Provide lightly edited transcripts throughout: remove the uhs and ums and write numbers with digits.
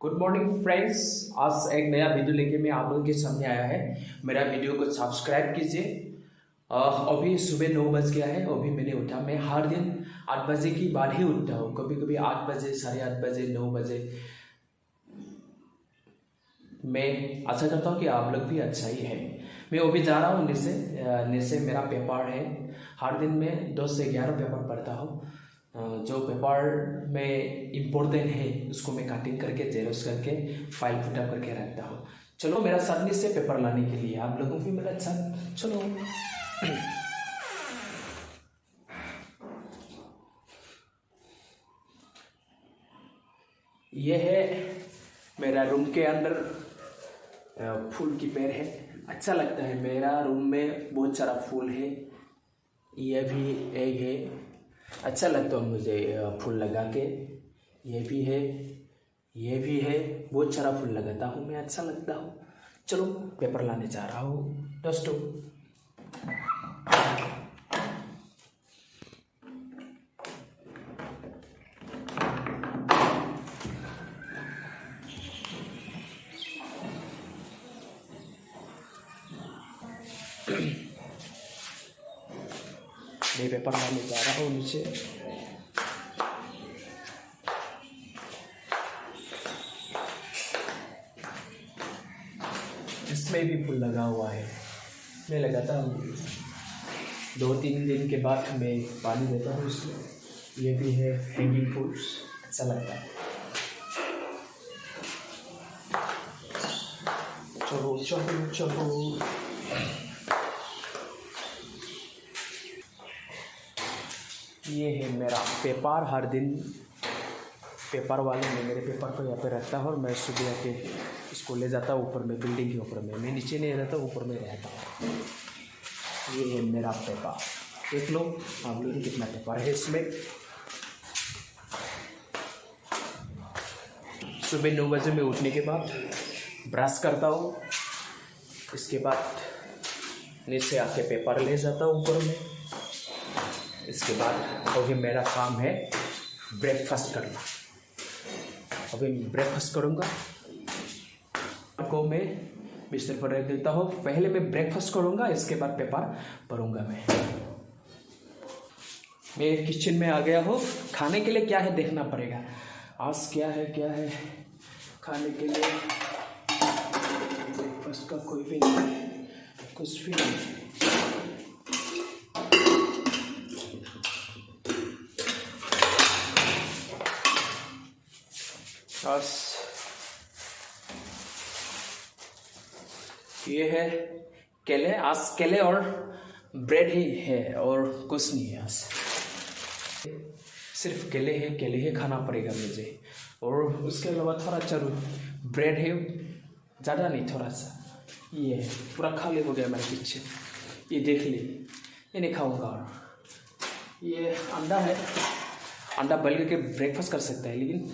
Good morning friends. आज एक नया वीडियो लेके मैं आप लोगों के सामने आया है। मेरा वीडियो को सब्सक्राइब कीजिए। अभी सुबह 9 बज गया है। अभी मैंने उठा। मैं हर दिन 8 बजे की बाद ही उठता हूँ। कभी कभी 8 बजे, 8:30 बजे, 9 बजे। मैं आशा करता हूँ कि आप लोग भी अच्छा ही है। मैं अभी जा रहा हूँ नीचे मेरा पेपर है। हर दिन मैं 10 से 11 पेपर पढ़ता हूँ। जो पेपर में इम्पोर्टेंट है उसको मैं कटिंग करके जेरोक्स करके फाइल पुटअप करके रखता हूँ। चलो मेरा साथ से पेपर लाने के लिए आप लोगों को मेरा साथ चलो। ये है मेरा रूम के अंदर फूल की पेड़ है। अच्छा लगता है। मेरा रूम में बहुत सारा फूल है। ये भी एक है। अच्छा लगता है मुझे फूल लगा के। ये भी है, ये भी है। बहुत सारा फूल लगाता हूँ मैं। अच्छा लगता हूँ। चलो पेपर लाने जा रहा हूँ दोस्तों। मैं पेपर लाने जा रहा हूँ नीचे। इसमें भी फूल लगा हुआ है। मैं लगाता हूँ 2-3 दिन के बाद मैं पानी देता हूँ इसमें। ये भी है हैंगिंग फूल्स। अच्छा लगता है। चलो चलो चलो। ये है मेरा पेपर। हर दिन पेपर वाले ने मेरे पेपर को यहाँ पे रखता है और मैं सुबह आके इसको ले जाता हूँ ऊपर में, बिल्डिंग के ऊपर में। मैं नीचे नहीं रहता, ऊपर में रहता हूँ। ये है मेरा पेपर। देख लो आप लोग कितना पेपर है इसमें। सुबह 9 बजे में उठने के बाद ब्रश करता हूँ। इसके बाद नीचे आके पेपर ले जाता हूँ ऊपर में। इसके बाद अभी मेरा काम है ब्रेकफास्ट करना। अभी ब्रेकफास्ट करूँगा को मैं बिस्तर पर रख देता हूँ। पहले मैं ब्रेकफास्ट करूँगा, इसके बाद पेपर पढ़ूँगा। मैं किचन में आ गया हूँ। खाने के लिए क्या है देखना पड़ेगा। आज क्या है खाने के लिए। ब्रेकफास्ट का कोई भी नहीं, कुछ भी नहीं। बस ये है केले। आज केले और ब्रेड ही है और कुछ नहीं है। आज सिर्फ केले ही खाना पड़ेगा मुझे। और उसके अलावा थोड़ा जरूर ब्रेड है, ज़्यादा नहीं, थोड़ा सा। ये है पूरा खाली हो गया मेरा किचन। ये देख ली, ये नहीं खाऊंगा। और ये अंडा है। अंडा बॉईल करके ब्रेकफास्ट कर सकता है, लेकिन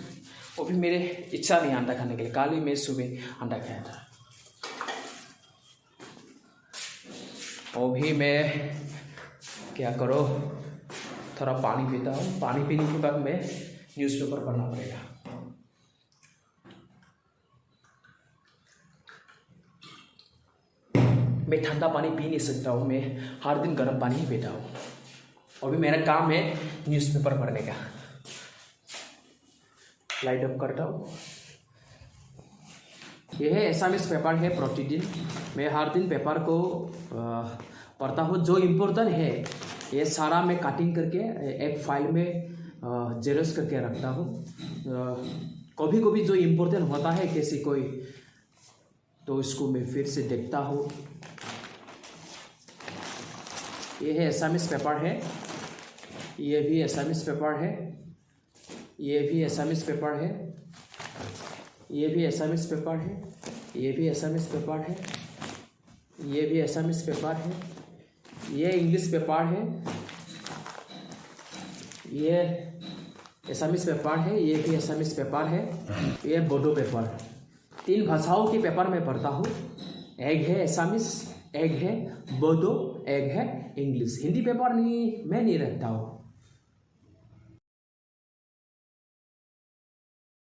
वो भी मेरे इच्छा नहीं अंडा खाने के लिए। कल ही मैं सुबह अंडा खाया था। वो भी मैं क्या करो, थोड़ा पानी पीता हूँ। पानी पीने के बाद मैं न्यूज़पेपर पढ़ना पड़ेगा। मैं ठंडा पानी पी नहीं सकता हूँ। मैं हर दिन गर्म पानी ही पीता हूँ। अभी मेरा काम है न्यूज़पेपर पढ़ने का। लाइट ऑफ करता हूँ। यह है एसामिस पेपर है। प्रतिदिन मैं हर दिन पेपर को पढ़ता हूँ। जो इम्पोर्टेंट है ये सारा मैं कटिंग करके एक फाइल में जेरोक्स करके रखता हूँ। कभी कभी जो इम्पोर्टेंट होता है किसी कोई, तो इसको मैं फिर से देखता हूँ। यह है एसामिस पेपर है। ये भी एसामिस पेपर है। ये भी एसामिस पेपर है। ये भी एसामिस पेपर है। ये भी एसामिस पेपर है। ये भी एसामिस पेपर है। ये इंग्लिश पेपर है। ये एसामिस पेपर है। ये भी एसामिस पेपर है। ये बोडो पेपर। 3 भाषाओं के पेपर मैं पढ़ता हूँ। एक है एसामिस, एक है बोडो, एक है इंग्लिश। हिंदी पेपर मैं नहीं रखता हूँ।